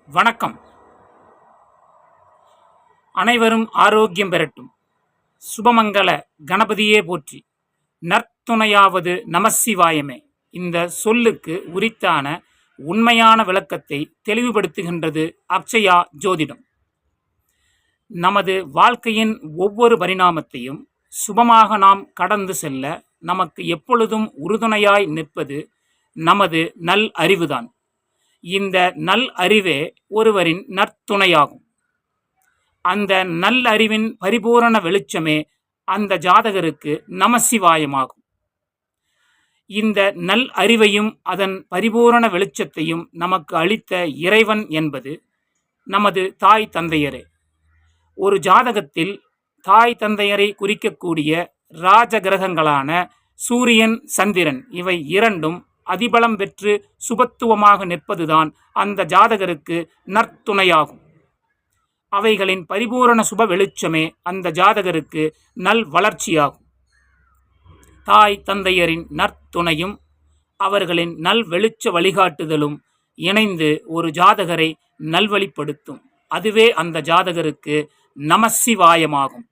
வணக்கம். அனைவரும் ஆரோக்கியம் பெறட்டும். சுபமங்கல கணபதியே போற்றி. நற்துணையாவது நமசிவாயமே. இந்த சொல்லுக்கு உரித்தான உண்மையான விளக்கத்தை தெளிவுபடுத்துகின்றது அக்ஷயா ஜோதிடம். நமது வாழ்க்கையின் ஒவ்வொரு பரிணாமத்தையும் சுபமாக நாம் கடந்து செல்ல நமக்கு எப்பொழுதும் உறுதுணையாய் நிற்பது நமது நல் அறிவுதான். இந்த நல் அறிவே ஒருவரின் நற்துணையாகும். அந்த நல் அறிவின் பரிபூரண வெளிச்சமே அந்த ஜாதகருக்கு நமசிவாயமாகும். இந்த நல் அறிவையும் அதன் பரிபூரண வெளிச்சத்தையும் நமக்கு அளித்த இறைவன் என்பது நமது தாய் தந்தையரே. ஒரு ஜாதகத்தில் தாய் தந்தையரை குறிக்கக்கூடிய ராஜ கிரகங்களான சூரியன், சந்திரன் இவை இரண்டும் அதிபலம் பெற்று சுபத்துவமாக நிற்பதுதான் அந்த ஜாதகருக்கு நற்துணையாகும். அவைகளின் பரிபூரண சுப வெளிச்சமே அந்த ஜாதகருக்கு நல் வளர்ச்சியாகும். தாய் தந்தையரின் நற்துணையும் அவர்களின் நல் வெளிச்ச வழிகாட்டுதலும் இணைந்து ஒரு ஜாதகரை நல்வழிப்படுத்தும். அதுவே அந்த ஜாதகருக்கு நமசிவாயமாகும்.